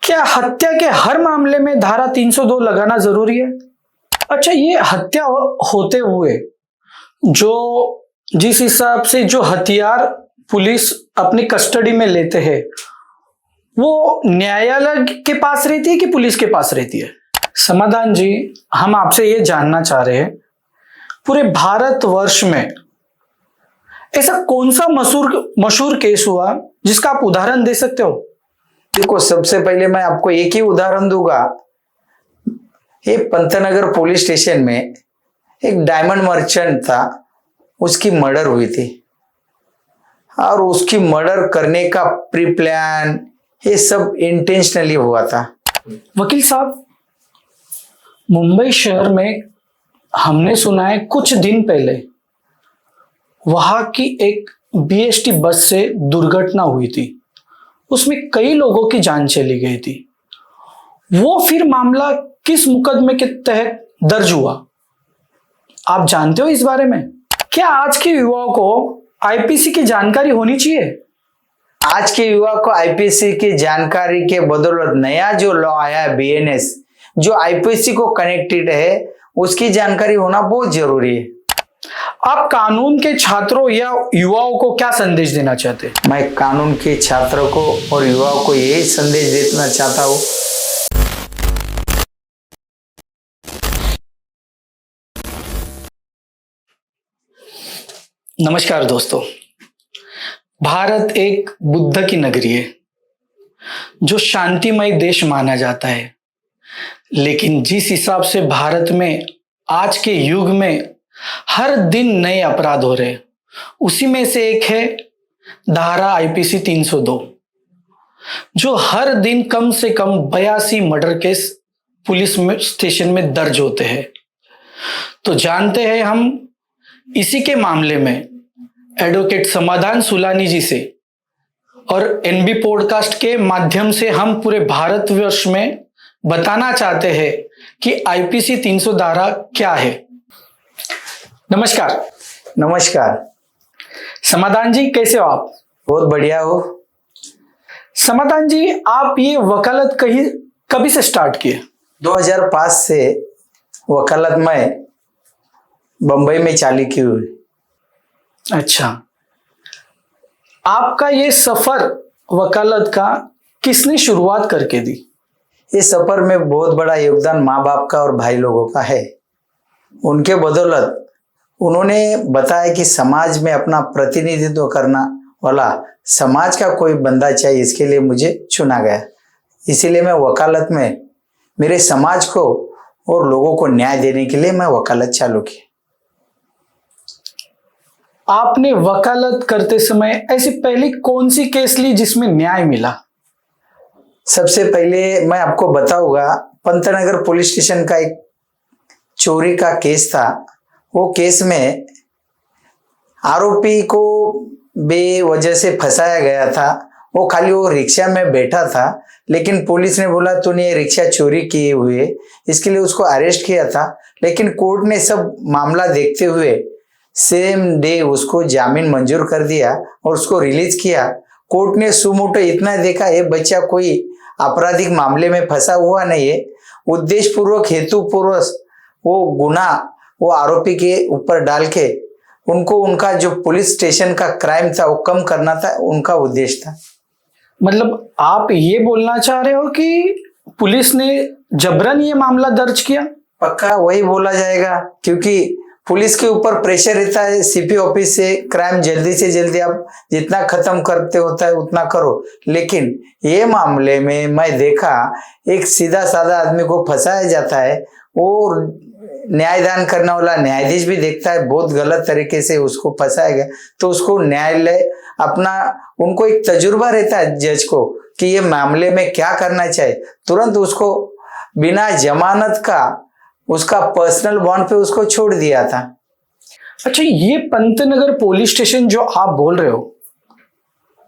क्या हत्या के हर मामले में धारा 302 लगाना जरूरी है? अच्छा, ये हत्या होते हुए जो जिस हिसाब से जो हथियार पुलिस अपनी कस्टडी में लेते हैं वो न्यायालय के पास रहती है कि पुलिस के पास रहती है? समाधान जी, हम आपसे ये जानना चाह रहे हैं, पूरे भारतवर्ष में ऐसा कौन सा मशहूर केस हुआ जिसका आप उदाहरण दे सकते हो? देखो, सबसे पहले मैं आपको एक ही उदाहरण दूंगा। ये पंतनगर पुलिस स्टेशन में एक डायमंड मर्चेंट था, उसकी मर्डर हुई थी और उसकी मर्डर करने का प्री प्लान ये सब इंटेंशनली हुआ था। वकील साहब, मुंबई शहर में हमने सुना है कुछ दिन पहले वहां की एक बीएसटी बस से दुर्घटना हुई थी, उसमें कई लोगों की जान चली गई थी। वो फिर मामला किस मुकदमे के तहत दर्ज हुआ, आप जानते हो इस बारे में? क्या आज के युवाओं को आईपीसी की जानकारी होनी चाहिए? आज के युवा को आईपीसी की जानकारी के बदौलत नया जो लॉ आया है बीएनएस, जो आईपीसी को कनेक्टेड है, उसकी जानकारी होना बहुत जरूरी है। आप कानून के छात्रों या युवाओं को क्या संदेश देना चाहते हैं? मैं कानून के छात्रों को और युवाओं को यही संदेश देना चाहता हूँ। नमस्कार दोस्तों, भारत एक बुद्ध की नगरी है जो शांतिमय देश माना जाता है, लेकिन जिस हिसाब से भारत में आज के युग में हर दिन नए अपराध हो रहे, उसी में से एक है धारा आईपीसी 302, जो हर दिन कम से कम 82 मर्डर केस पुलिस स्टेशन में दर्ज होते हैं। तो जानते हैं हम इसी के मामले में एडवोकेट समाधान सुलानी जी से, और एनबी पॉडकास्ट के माध्यम से हम पूरे भारतवर्ष में बताना चाहते हैं कि आईपीसी 300 धारा क्या है। नमस्कार। नमस्कार समाधान जी, कैसे हो आप? बहुत बढ़िया हो। समाधान जी, आप ये वकालत कभी से स्टार्ट किए? 2005 से वकालत में बंबई में चालू की हुई। अच्छा, आपका ये सफर वकालत का किसने शुरुआत करके दी? इस सफर में बहुत बड़ा योगदान माँ बाप का और भाई लोगों का है। उनके बदौलत उन्होंने बताया कि समाज में अपना प्रतिनिधित्व करना वाला समाज का कोई बंदा चाहिए, इसके लिए मुझे चुना गया। इसीलिए मैं वकालत में मेरे समाज को और लोगों को न्याय देने के लिए मैं वकालत चालू की। आपने वकालत करते समय ऐसी पहली कौन सी केस ली जिसमें न्याय मिला? सबसे पहले मैं आपको बताऊंगा, पंतनगर पुलिस स्टेशन का एक चोरी का केस था। वो केस में आरोपी को बेवजह से फंसाया गया था। वो खाली वो रिक्शा में बैठा था, लेकिन पुलिस ने बोला तूने रिक्शा चोरी किए हुए, इसके लिए उसको अरेस्ट किया था। लेकिन कोर्ट ने सब मामला देखते हुए सेम डे उसको जामीन मंजूर कर दिया और उसको रिलीज किया। कोर्ट ने सुमोटो इतना देखा, ये बच्चा कोई आपराधिक मामले में फंसा हुआ नहीं है, उद्देश्य पूर्वक हेतु पूर्वक वो गुना वो आरोपी के ऊपर डाल के उनको उनका जो पुलिस स्टेशन का क्राइम था वो कम करना था, उनका उद्देश्य था। मतलब आप ये बोलना चाह रहे हो कि पुलिस ने जबरन ये मामला दर्ज किया? पक्का वही बोला जाएगा, क्योंकि पुलिस के ऊपर प्रेशर रहता है सीपी ऑफिस से, क्राइम जल्दी से जल्दी आप जितना खत्म करते होता है उतना करो। लेकिन ये मामले में मैं देखा एक सीधा साधा आदमी को फंसाया जाता है, और न्यायदान करने वाला न्यायाधीश भी देखता है बहुत गलत तरीके से उसको फंसाया गया, तो उसको न्यायालय अपना उनको एक तजुर्बा रहता है जज को कि ये मामले में क्या करना चाहिए, तुरंत उसको बिना जमानत का उसका पर्सनल बॉन्ड पे उसको छोड़ दिया था। अच्छा, ये पंतनगर पुलिस स्टेशन जो आप बोल रहे हो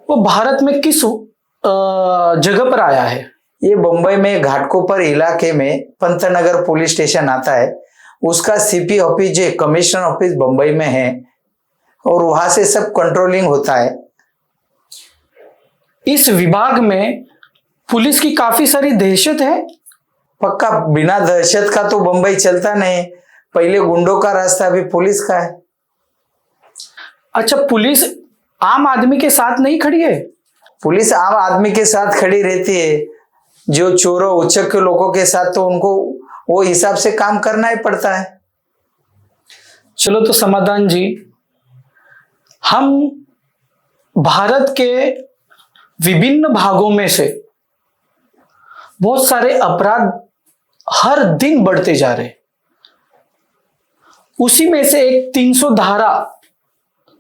वो भारत में किस जगह पर आया है? ये बंबई में घाटकोपर इलाके में पंतनगर पुलिस स्टेशन आता है। उसका सीपी ऑफिस जो कमिश्नर ऑफिस बंबई में है, और वहां से सब कंट्रोलिंग होता है। इस विभाग में पुलिस की काफी सारी दहशत है। पक्का, बिना दहशत का तो बंबई चलता नहीं। पहले गुंडों का रास्ता, अभी पुलिस का है। अच्छा, पुलिस आम आदमी के साथ नहीं खड़ी है? पुलिस आम आदमी के साथ खड़ी रहती है। जो चोरों उच्चक के लोगों के साथ तो उनको वो हिसाब से काम करना ही पड़ता है। चलो तो समाधान जी, हम भारत के विभिन्न भागों में से बहुत सारे अपराध हर दिन बढ़ते जा रहे। उसी में से एक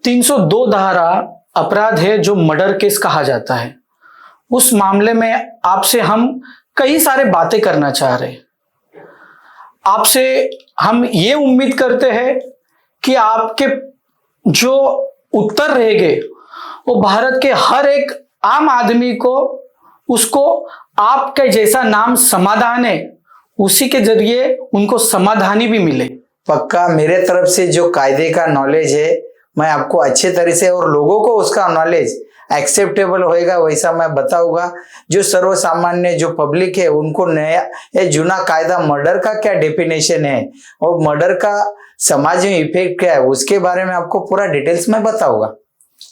302 धारा अपराध है जो मर्डर केस कहा जाता है। उस मामले में आपसे हम कई सारे बातें करना चाह रहे हैं। आपसे हम ये उम्मीद करते हैं कि आपके जो उत्तर रहेंगे वो भारत के हर एक आम आदमी को, उसको आपके जैसा नाम समाधान है, उसी के जरिए उनको समाधानी भी मिले। पक्का, मेरे तरफ से जो कायदे का नॉलेज है मैं आपको अच्छे तरह से, और लोगों को उसका नॉलेज एक्सेप्टेबल होएगा वैसा मैं बताऊंगा। जो सर्वसामान्य जो पब्लिक है उनको नया ये जुना कायदा मर्डर का क्या डेफिनेशन है और मर्डर का समाज में इफेक्ट क्या है उसके बारे में आपको पूरा डिटेल्स में बताऊंगा।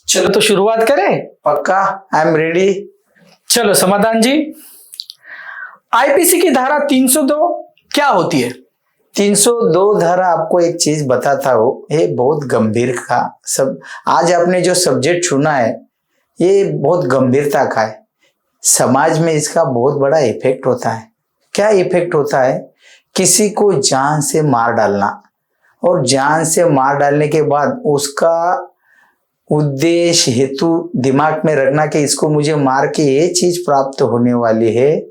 चलो तो शुरुआत करें। पक्का, आई एम रेडी। चलो समाधान जी, आईपीसी की धारा 302 क्या होती है? 302 धारा आपको एक चीज बताता हूँ, ये बहुत गंभीर का सब आज आपने जो सब्जेक्ट चुना है ये बहुत गंभीरता का है। समाज में इसका बहुत बड़ा इफेक्ट होता है। क्या इफेक्ट होता है? किसी को जान से मार डालना, और जान से मार डालने के बाद उसका उद्देश्य हेतु दिमाग में रखना कि इसको मुझे मार के ये चीज प्राप्त होने वाली है,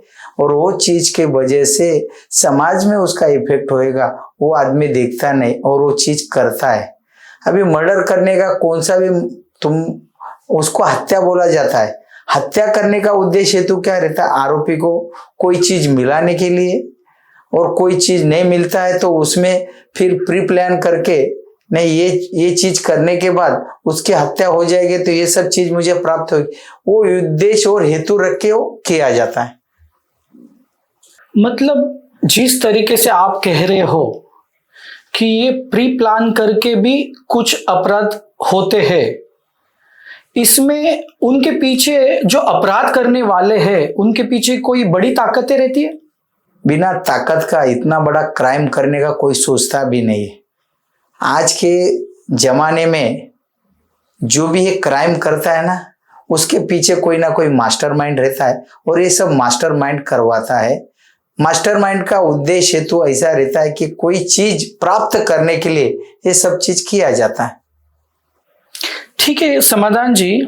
और वो चीज के वजह से समाज में उसका इफेक्ट होएगा, वो आदमी देखता नहीं और वो चीज करता है। अभी मर्डर करने का कौन सा भी तुम उसको हत्या बोला जाता है। हत्या करने का उद्देश्य हेतु क्या रहता है? आरोपी को कोई चीज मिलाने के लिए, और कोई चीज नहीं मिलता है तो उसमें फिर प्री प्लान करके नहीं ये चीज करने के बाद उसकी हत्या हो जाएगी तो ये सब चीज मुझे प्राप्त होगी, वो उद्देश्य और हेतु रख के वो किया जाता है। मतलब जिस तरीके से आप कह रहे हो कि ये प्री प्लान करके भी कुछ अपराध होते हैं, इसमें उनके पीछे जो अपराध करने वाले हैं उनके पीछे कोई बड़ी ताकतें रहती है? बिना ताकत का इतना बड़ा क्राइम करने का कोई सोचता भी नहीं है। आज के जमाने में जो भी ये क्राइम करता है ना, उसके पीछे कोई ना कोई मास्टरमाइंड रहता है, और ये सब मास्टरमाइंड करवाता है। मास्टरमाइंड का उद्देश्य हेतु ऐसा रहता है कि कोई चीज प्राप्त करने के लिए ये सब चीज किया जाता है। ठीक है समाधान जी,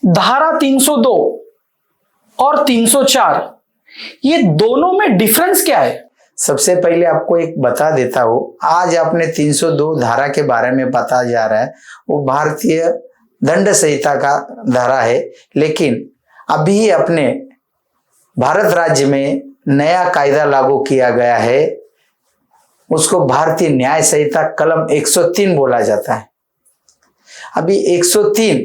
धारा 302 और 304 ये दोनों में डिफरेंस क्या है? सबसे पहले आपको एक बता देता हूँ, आज आपने 302 धारा के बारे में पता जा रहा है, वो भारतीय दंड संहिता का धारा है, लेकिन अभी अपने भारत राज्य में नया कायदा लागू किया गया है, उसको भारतीय न्याय संहिता कलम 103 बोला जाता है। अभी 103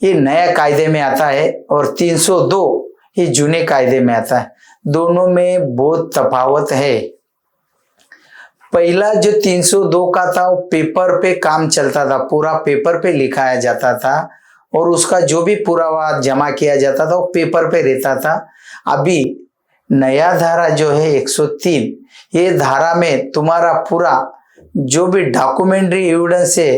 ये नया कायदे में आता है और 302 ये जूने कायदे में आता है। दोनों में बहुत तफावत है। पहला जो 302 का था वो पेपर पे काम चलता था, पूरा पेपर पे लिखाया जाता था, और उसका जो भी पुरावा जमा किया जाता था वो पेपर पे रहता था। अभी नया धारा जो है 103, ये धारा में तुम्हारा पूरा जो भी डॉक्यूमेंट्री एविडेंस है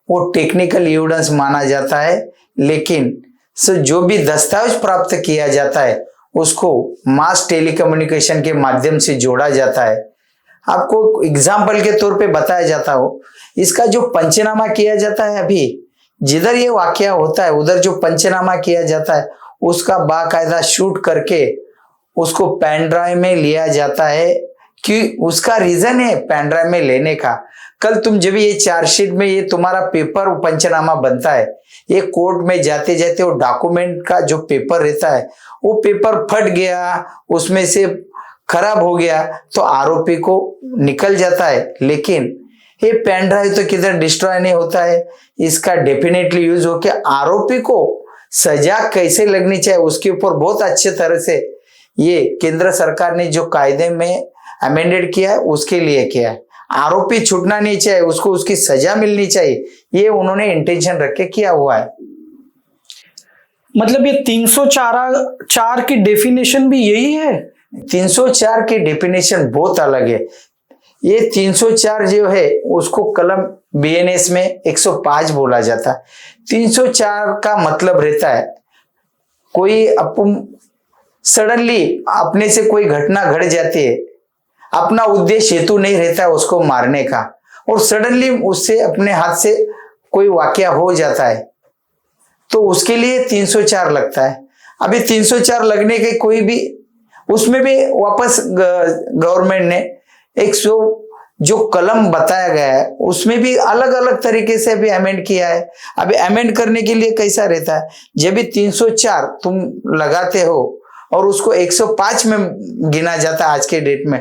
वो टेक्निकल एविडेंस माना जाता है, लेकिन जो भी दस्तावेज प्राप्त किया जाता है उसको मास टेलीकम्युनिकेशन के माध्यम से जोड़ा जाता है। आपको एग्जाम्पल के तौर पे बताया जाता हो, इसका जो पंचनामा किया जाता है, अभी जिधर ये वाकया होता है उधर जो पंचनामा किया जाता है उसका बाकायदा शूट करके उसको पेन ड्राइव में लिया जाता है, कि उसका रीजन है पेन ड्राइव में लेने का। कल तुम जब ये चार्जशीट में ये तुम्हारा पेपर पंचनामा बनता है, ये कोर्ट में जाते जाते वो डॉक्यूमेंट का जो पेपर रहता है वो पेपर फट गया, उसमें से खराब हो गया तो आरोपी को निकल जाता है, लेकिन ये पेन ड्राइव तो किधर डिस्ट्रॉय नहीं होता है। इसका डेफिनेटली यूज होकर आरोपी को सजा कैसे लगनी चाहिए उसके ऊपर बहुत अच्छे तरह से ये केंद्र सरकार ने जो कायदे में अमेंडेड किया है उसके लिए किया है। आरोपी छूटना नहीं चाहिए, उसको उसकी सजा मिलनी चाहिए, ये उन्होंने इंटेंशन रख के किया हुआ है। मतलब ये 304 की डेफिनेशन भी यही है? 304 की डेफिनेशन बहुत अलग है। ये 304 जो है उसको कलम बीएनएस में 105 बोला जाता है। 304 का मतलब रहता है कोई अपन सडनली अपने से कोई घटना घट जाती है, अपना उद्देश्य हेतु नहीं रहता है उसको मारने का, और सडनली उससे अपने हाथ से कोई वाकया हो जाता है तो उसके लिए 304 लगता है। अभी 304 लगने के कोई भी उसमें भी वापस गवर्नमेंट ने 100 जो कलम बताया गया है उसमें भी अलग अलग तरीके से अभी अमेंड किया है। अभी अमेंड करने के लिए कैसा रहता है, जब भी 304 तुम लगाते हो और उसको 105 में गिना जाता है आज के डेट में।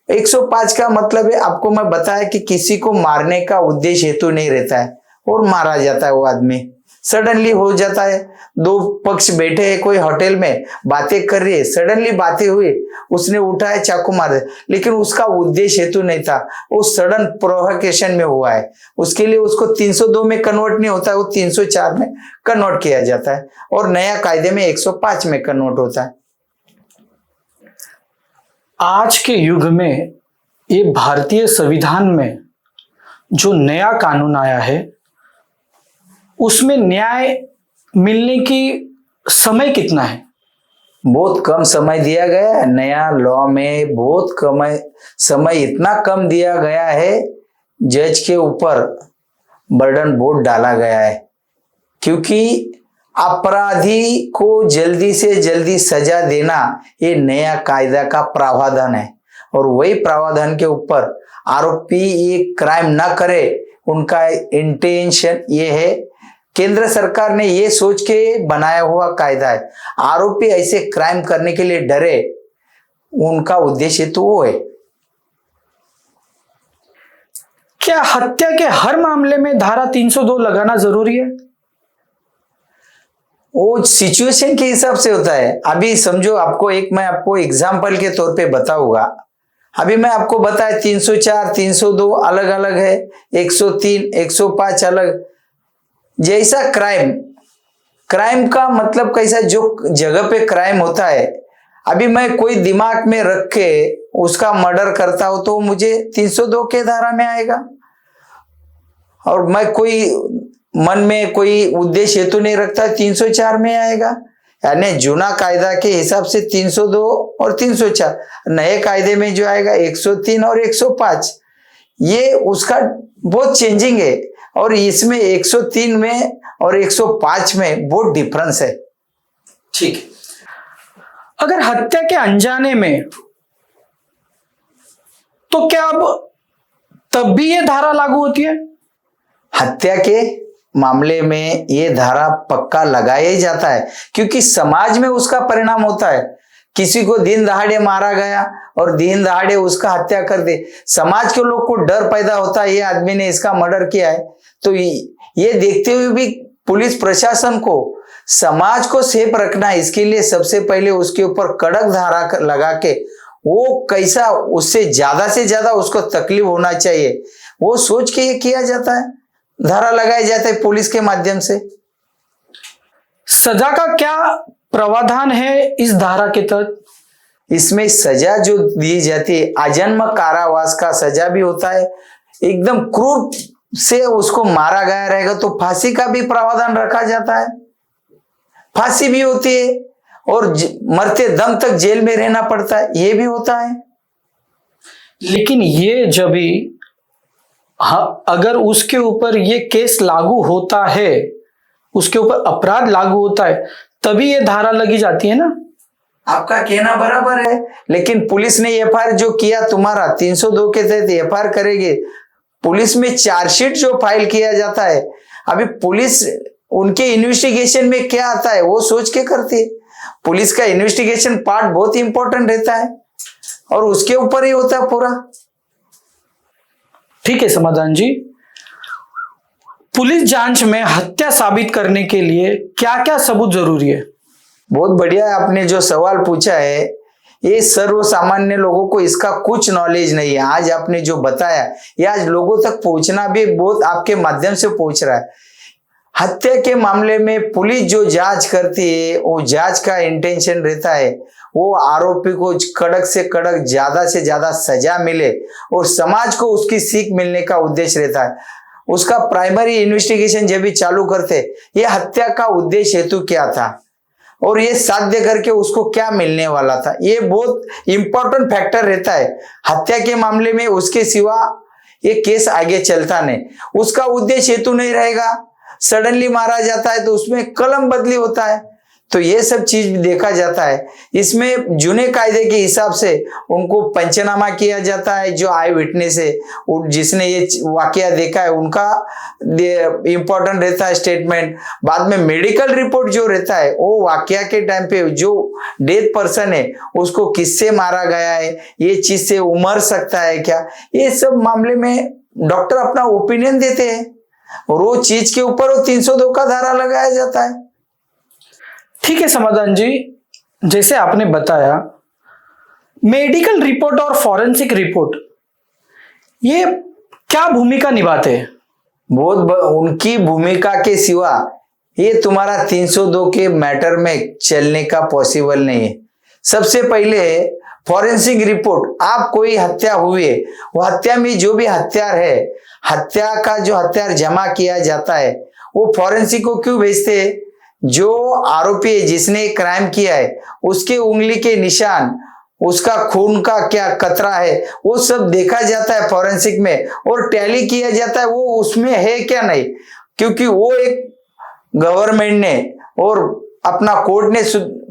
105 का मतलब है आपको मैं बताया कि किसी को मारने का उद्देश्य हेतु नहीं रहता है और मारा जाता है। वो आदमी सडनली हो जाता है, दो पक्ष बैठे हैं कोई होटल में बातें कर रही है, सडनली बातें हुई, उसने उठाया चाकू मार दिया, लेकिन उसका उद्देश्य हेतु नहीं था, वो सडन प्रोवोकेशन में हुआ है। उसके लिए उसको 302 में कन्वर्ट नहीं होता है, वो 304 में कन्वर्ट किया जाता है और नया कायदे में 105 में कन्वर्ट होता है। आज के युग में ये भारतीय संविधान में जो नया कानून आया है उसमें न्याय मिलने की समय कितना है? बहुत कम समय दिया गया है। नया लॉ में बहुत कम समय, इतना कम दिया गया है, जज के ऊपर बर्डन बहुत डाला गया है, क्योंकि अपराधी को जल्दी से जल्दी सजा देना ये नया कायदा का प्रावधान है। और वही प्रावधान के ऊपर आरोपी ये क्राइम ना करे, उनका इंटेंशन ये है। केंद्र सरकार ने ये सोच के बनाया हुआ कायदा है, आरोपी ऐसे क्राइम करने के लिए डरे, उनका उद्देश्य तो वो है। क्या हत्या के हर मामले में धारा 302 लगाना जरूरी है? वो सिचुएशन के हिसाब से होता है। अभी समझो आपको मैं आपको एग्जाम्पल के तौर पे बताऊंगा। अभी मैं आपको बताया 304, 302 अलग अलग है, 103, 105 अलग। जैसा क्राइम का मतलब कैसा, जो जगह पे क्राइम होता है, अभी मैं कोई दिमाग में रख के उसका मर्डर करता हूं तो मुझे 302 के धारा में आएगा, और मैं कोई मन में कोई उद्देश्य हेतु नहीं रखता 304 में आएगा। यानी जूना कायदा के हिसाब से 302 और 304, नए कायदे में जो आएगा 103 और 105, ये उसका बहुत चेंजिंग है। और इसमें 103 में और 105 में बहुत डिफरेंस है। ठीक है, अगर हत्या के अनजाने में, तो क्या अब तब भी ये धारा लागू होती है? हत्या के मामले में ये धारा पक्का लगाया ही जाता है, क्योंकि समाज में उसका परिणाम होता है। किसी को दिन दहाड़े मारा गया और दिन दहाड़े उसका हत्या कर दे, समाज के लोग को डर पैदा होता है, ये आदमी ने इसका मर्डर किया है। तो ये देखते हुए भी पुलिस प्रशासन को समाज को सेफ रखना, इसके लिए सबसे पहले उसके ऊपर कड़क धारा लगा के, वो कैसा उससे ज्यादा उसको तकलीफ होना चाहिए वो सोच के ये किया जाता है, धारा लगाया जाता है पुलिस के माध्यम से। सजा का क्या प्रावधान है इस धारा के तहत? इसमें सजा जो दी जाती है, आजन्म कारावास का सजा भी होता है। एकदम क्रूर से उसको मारा गया रहेगा तो फांसी का भी प्रावधान रखा जाता है, फांसी भी होती है, और मरते दम तक जेल में रहना पड़ता है, ये भी होता है। लेकिन ये जब भी अगर उसके ऊपर ये केस लागू होता है, उसके ऊपर अपराध लागू होता है, तभी ये धारा लगी जाती है ना? आपका कहना बराबर है, लेकिन पुलिस ने एफआईआर जो किया तुम्हारा 302 के तहत एफआईआर करेगी, पुलिस में चार्जशीट जो फाइल किया जाता है, अभी पुलिस उनके इन्वेस्टिगेशन में क्या आता है वो सोच के करती है। पुलिस का इन्वेस्टिगेशन पार्ट बहुत इंपॉर्टेंट रहता है और उसके ऊपर ही होता है पूरा। ठीक है समाधान जी, पुलिस जांच में हत्या साबित करने के लिए क्या क्या सबूत जरूरी है? बहुत बढ़िया आपने जो सवाल पूछा है, ये सर्वसामान्य लोगों को इसका कुछ नॉलेज नहीं है। आज आपने जो बताया ये आज लोगों तक पहुंचना भी बहुत आपके माध्यम से पहुंच रहा है। हत्या के मामले में पुलिस जो जांच करती है, वो जांच का इंटेंशन रहता है वो आरोपी को कड़क से कड़क, ज्यादा से ज्यादा सजा मिले और समाज को उसकी सीख मिलने का उद्देश्य रहता है। उसका प्राइमरी इन्वेस्टिगेशन जब भी चालू करते, ये हत्या का उद्देश्य हेतु क्या था और ये साध्य करके उसको क्या मिलने वाला था, ये बहुत इंपॉर्टेंट फैक्टर रहता है हत्या के मामले में। उसके सिवा ये केस आगे चलता नहीं। उसका उद्देश्य हेतु नहीं रहेगा, सडनली मारा जाता है तो उसमें कलम बदली होता है, तो ये सब चीज भी देखा जाता है। इसमें जूने कायदे के हिसाब से उनको पंचनामा किया जाता है। जो आई विटनेस है, जिसने ये वाकया देखा है, उनका इंपॉर्टेंट रहता है स्टेटमेंट। बाद में मेडिकल रिपोर्ट जो रहता है, वो वाकया के टाइम पे जो डेथ पर्सन है उसको किससे मारा गया है, ये चीज से मर सकता है क्या, ये सब मामले में डॉक्टर अपना ओपिनियन देते हैं और वो चीज के ऊपर वो 302 का धारा लगाया जाता है। ठीक है समाधान जी, जैसे आपने बताया मेडिकल रिपोर्ट और फॉरेंसिक रिपोर्ट ये क्या भूमिका निभाते हैं? उनकी भूमिका के सिवा ये तुम्हारा 302 के मैटर में चलने का पॉसिबल नहीं है। सबसे पहले फॉरेंसिक रिपोर्ट, आप कोई हत्या हुई है, वो हत्या में जो भी हत्यार है, हत्या का जो हत्यार जमा किया जाता है वो फॉरेंसिक को क्यों भेजते हैं? जो आरोपी है जिसने क्राइम किया है उसके उंगली के निशान, उसका खून का क्या कतरा है, वो सब देखा जाता है फॉरेंसिक में और टैली किया जाता है वो उसमें है क्या नहीं, क्योंकि वो एक गवर्नमेंट ने और अपना कोर्ट ने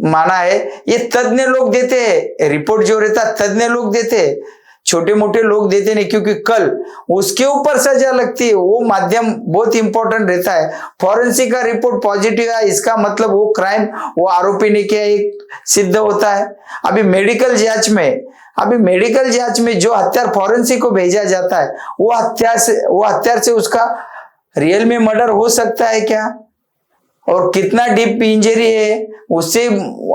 माना है। ये तज्ञ लोग देते हैं रिपोर्ट, जो रहता है तज्ञ लोग देते हैं, छोटे मोटे लोग देते नहीं, क्योंकि कल उसके ऊपर सजा लगती है। वो माध्यम बहुत इंपॉर्टेंट रहता है। फॉरेंसिक का रिपोर्ट पॉजिटिव है, इसका मतलब वो क्राइम वो आरोपी ने किया एक सिद्ध होता है। अभी मेडिकल जांच में जो हत्यार फॉरेंसिक को भेजा जाता है वो हत्यार से उसका रियल में मर्डर हो सकता है क्या, और कितना डीप इंजरी है उससे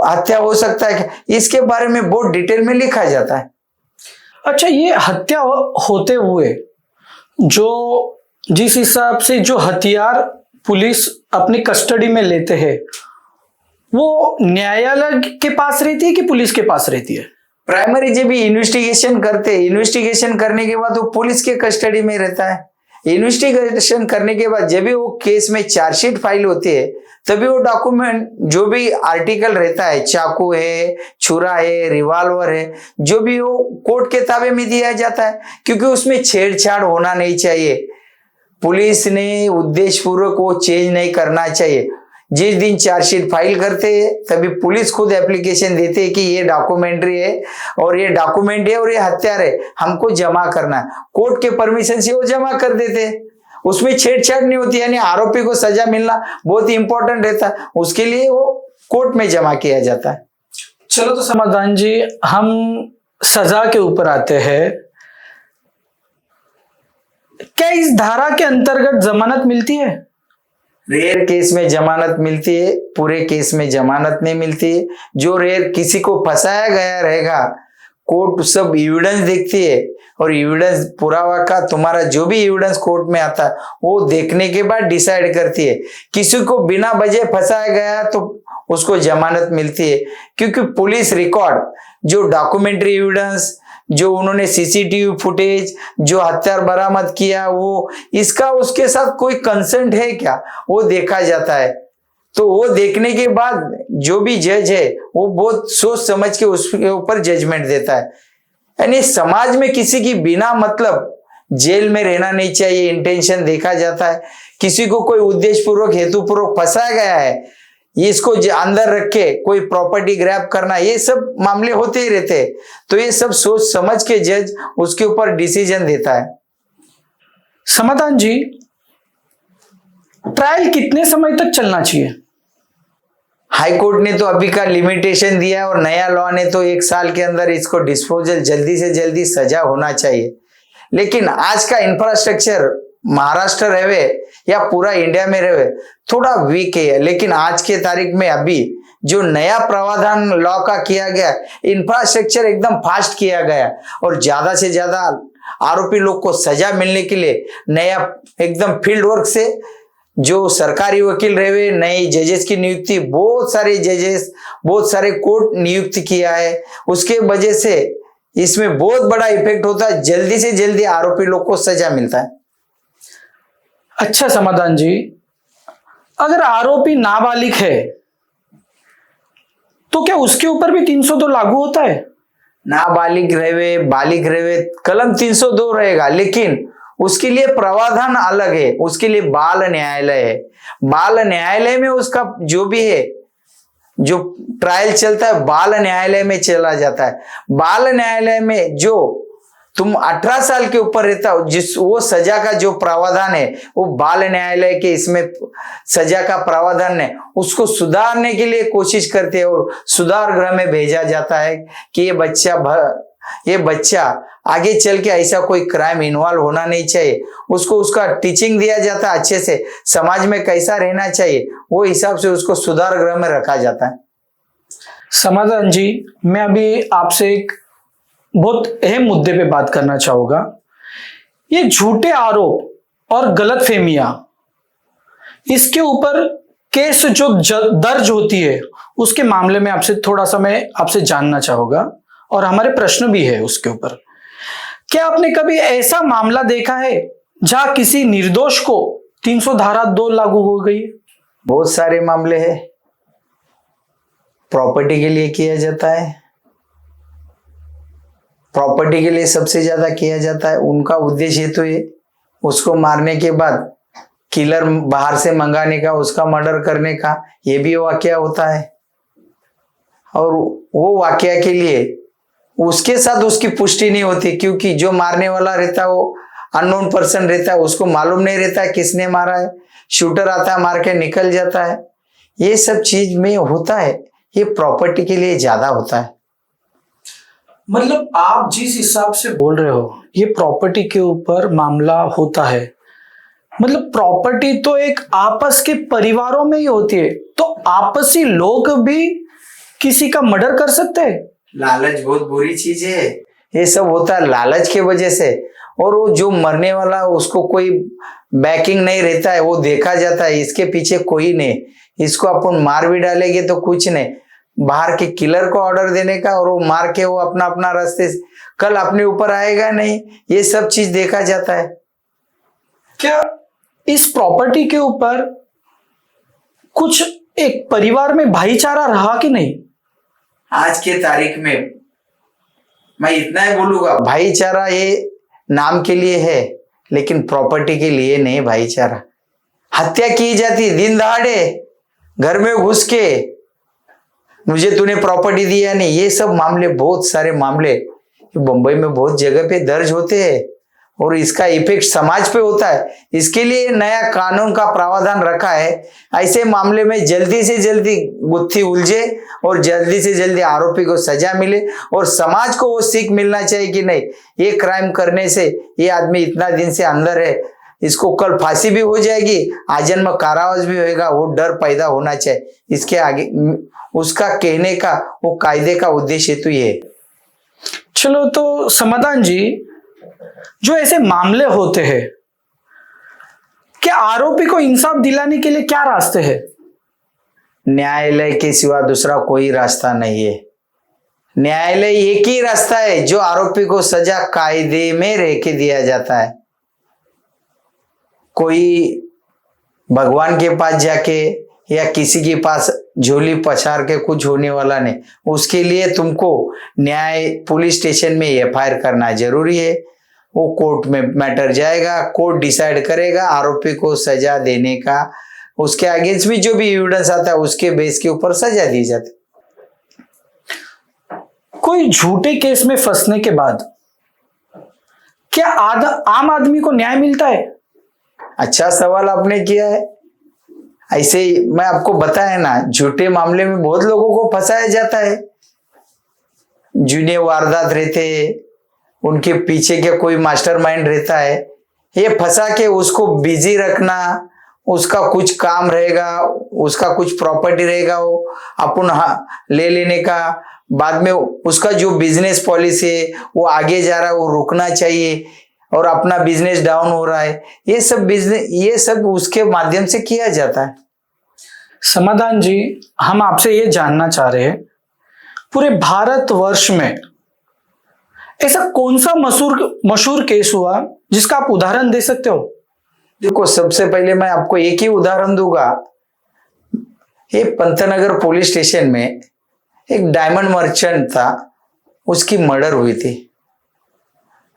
हत्या हो सकता है क्या, इसके बारे में बहुत डिटेल में लिखा जाता है। अच्छा, ये हत्या होते हुए जिस हिसाब से जो हथियार पुलिस अपनी कस्टडी में लेते हैं वो न्यायालय के पास रहती है कि पुलिस के पास रहती है? प्राइमरी जब भी इन्वेस्टिगेशन करने के बाद वो पुलिस के कस्टडी में रहता है। इन्वेस्टिगेशन करने के बाद जब भी वो केस में चार्जशीट फाइल होती है तभी वो डॉक्यूमेंट, जो भी आर्टिकल रहता है, चाकू है, छुरा है, रिवॉल्वर है, जो भी वो कोर्ट के ताबे में दिया जाता है, क्योंकि उसमें छेड़छाड़ होना नहीं चाहिए। पुलिस ने उद्देश्यपूर्वक वो चेंज नहीं करना चाहिए। जिस दिन चार्जशीट फाइल करते हैं तभी पुलिस खुद एप्लीकेशन देते हैं कि ये डॉक्यूमेंट्री है और ये डॉक्यूमेंट है और ये हथियार है, हमको जमा करना है। कोर्ट के परमिशन से वो जमा कर देते हैं, उसमें छेड़छाड़ नहीं होती, यानी आरोपी को सजा मिलना बहुत इंपॉर्टेंट रहता है, उसके लिए वो कोर्ट में जमा किया जाता है। चलो तो समाधान जी, हम सजा के ऊपर आते हैं। क्या इस धारा के अंतर्गत जमानत मिलती है? रेयर केस में जमानत मिलती है, पूरे केस में जमानत नहीं मिलती है। जो रेयर किसी को फंसाया गया रहेगा, कोर्ट सब एविडेंस देखती है और एविडेंस पुरावा का तुम्हारा जो भी एविडेंस कोर्ट में आता है वो देखने के बाद डिसाइड करती है। किसी को बिना वजह फंसाया गया तो उसको जमानत मिलती है, क्योंकि पुलिस रिकॉर्ड, जो डॉक्यूमेंट्री एविडेंस, जो उन्होंने सीसीटीवी फुटेज, जो हथियार बरामद किया, वो इसका उसके साथ कोई कंसेंट है क्या, वो देखा जाता है। तो वो देखने के बाद जो भी जज है वो बहुत सोच समझ के उसके ऊपर जजमेंट देता है। यानी समाज में किसी की बिना मतलब जेल में रहना नहीं चाहिए, इंटेंशन देखा जाता है। किसी को कोई उद्देश्यपूर्वक हेतुपूर्वक फंसाया गया है, इसको अंदर रख के कोई प्रॉपर्टी ग्रैब करना, ये सब मामले होते ही रहते हैं। तो ये सब सोच समझ के जज उसके ऊपर डिसीजन देता है। समाधान जी, ट्रायल कितने समय तक चलना चाहिए? हाई कोर्ट ने तो अभी का लिमिटेशन दिया और नया लॉ ने तो 1 साल के अंदर इसको डिस्पोजल, जल्दी से जल्दी सजा होना चाहिए। लेकिन आज का इंफ्रास्ट्रक्चर महाराष्ट्र रहे या पूरा इंडिया में रहे थोड़ा वीक है, लेकिन आज के तारीख में अभी जो नया प्रावधान लॉ का किया गया, इंफ्रास्ट्रक्चर एकदम फास्ट किया गया और ज्यादा से ज्यादा आरोपी लोग को सजा मिलने के लिए नया एकदम फील्ड वर्क से जो सरकारी वकील रहे, नए जजेस की नियुक्ति, बहुत सारे जजेस, बहुत सारे कोर्ट नियुक्त किया है। उसके वजह से इसमें बहुत बड़ा इफेक्ट होता है, जल्दी से जल्दी आरोपी लोग को सजा मिलता है। अच्छा समाधान जी, अगर आरोपी नाबालिग है तो क्या उसके ऊपर भी 302 लागू होता है? नाबालिग रहे, बालिग रहे, कलम 302 रहेगा, लेकिन उसके लिए प्रावधान अलग है। उसके लिए बाल न्यायालय है। बाल न्यायालय में उसका जो भी है, जो ट्रायल चलता है बाल न्यायालय में चला जाता है। बाल न्यायालय में जो तुम 18 साल के ऊपर रहता हो, जिस वो सजा का जो प्रावधान है वो बाल न्यायालय के इसमें सजा का प्रावधान है, उसको सुधारने के लिए कोशिश करते हैं और सुधार गृह में भेजा जाता है कि ये बच्चा आगे चल के ऐसा कोई क्राइम इन्वॉल्व होना नहीं चाहिए। उसको उसका टीचिंग दिया जाता है, अच्छे से समाज में कैसा रहना चाहिए, वो हिसाब से उसको सुधार गृह में रखा जाता है। समाधान जी, मैं अभी आपसे एक बहुत अहम मुद्दे पे बात करना चाहूंगा। ये झूठे आरोप और गलतफहमियां, इसके ऊपर केस जो दर्ज होती है उसके मामले में आपसे थोड़ा सा मैं आपसे जानना चाहूंगा और हमारे प्रश्न भी है उसके ऊपर। क्या आपने कभी ऐसा मामला देखा है जहां किसी निर्दोष को 300 धारा 2 लागू हो गई? बहुत सारे मामले हैं। प्रॉपर्टी के लिए किया जाता है, प्रॉपर्टी के लिए सबसे ज्यादा किया जाता है। उनका उद्देश्य तो ये उसको मारने के बाद किलर बाहर से मंगाने का, उसका मर्डर करने का, ये भी वाकया होता है। और वो वाकया के लिए उसके साथ उसकी पुष्टि नहीं होती, क्योंकि जो मारने वाला रहता है वो अननोन पर्सन रहता है, उसको मालूम नहीं रहता है किसने मारा है। शूटर आता है, मार के निकल जाता है। ये सब चीज में होता है। ये प्रॉपर्टी के लिए ज्यादा होता है। मतलब आप जिस हिसाब से बोल रहे हो, ये प्रॉपर्टी के ऊपर मामला होता है। मतलब प्रॉपर्टी तो एक आपस के परिवारों में ही होती है, तो आपसी लोग भी किसी का मर्डर कर सकते हैं। लालच बहुत बुरी चीज है। ये सब होता है लालच के वजह से। और वो जो मरने वाला उसको कोई बैकिंग नहीं रहता है, वो देखा जाता है इसके पीछे कोई नहीं, इसको अपन मार भी डालेंगे तो कुछ नहीं, बाहर के किलर को ऑर्डर देने का, और वो मार के वो अपना अपना रास्ते कल अपने ऊपर आएगा नहीं। ये सब चीज देखा जाता है। क्या इस प्रॉपर्टी के ऊपर कुछ एक परिवार में भाईचारा रहा कि नहीं? आज के तारीख में मैं इतना ही बोलूंगा, भाईचारा ये नाम के लिए है, लेकिन प्रॉपर्टी के लिए नहीं भाईचारा। हत्या की जाती दिन दहाड़े, घर में घुस के, मुझे तूने प्रॉपर्टी दिया नहीं, ये सब मामले, बहुत सारे मामले बंबई में बहुत जगह पे दर्ज होते हैं और इसका इफेक्ट समाज पे होता है। इसके लिए नया कानून का प्रावधान रखा है। ऐसे मामले में जल्दी से जल्दी गुत्थी उलझे और जल्दी से जल्दी आरोपी को सजा मिले और समाज को वो सीख मिलना चाहिए कि नहीं, ये क्राइम करने से ये आदमी इतना दिन से अंदर है, इसको कल फांसी भी हो जाएगी, आजन्म कारावास भी होएगा, वो डर पैदा होना चाहिए। इसके आगे उसका कहने का वो कायदे का उद्देश्य तो ये है। चलो, तो समाधान जी, जो ऐसे मामले होते हैं, क्या आरोपी को इंसाफ दिलाने के लिए क्या रास्ते हैं? न्यायालय के सिवा दूसरा कोई रास्ता नहीं है। न्यायालय एक ही रास्ता है जो आरोपी को सजा कायदे में रह के दिया जाता है। कोई भगवान के पास जाके या किसी के पास झोली पछाड़ के कुछ होने वाला नहीं। उसके लिए तुमको न्याय पुलिस स्टेशन में एफआईआर करना जरूरी है। वो कोर्ट में मैटर जाएगा, कोर्ट डिसाइड करेगा आरोपी को सजा देने का। उसके अगेंस्ट भी जो भी एविडेंस आता है उसके बेस के ऊपर सजा दी जाती। कोई झूठे केस में फंसने के बाद क्या आम आदमी को न्याय मिलता है? अच्छा सवाल आपने किया है। ऐसे ही मैं आपको बताया ना, झूठे मामले में बहुत लोगों को फंसाया जाता है। जिन्हें वारदात रहते, उनके पीछे के कोई मास्टरमाइंड रहता है, ये फंसा के उसको बिजी रखना, उसका कुछ काम रहेगा, उसका कुछ प्रॉपर्टी रहेगा, वो अपन ले लेने का, बाद में उसका जो बिजनेस पॉलिसी है वो आगे जा रहा है, वो रुकना चाहिए, और अपना बिजनेस डाउन हो रहा है, ये सब उसके माध्यम से किया जाता है। समाधान जी, हम आपसे ये जानना चाह रहे हैं, पूरे भारतवर्ष में ऐसा कौन सा मशहूर केस हुआ जिसका आप उदाहरण दे सकते हो? देखो, सबसे पहले मैं आपको एक ही उदाहरण दूंगा। ये पंतनगर पुलिस स्टेशन में एक डायमंड मर्चेंट था, उसकी मर्डर हुई थी,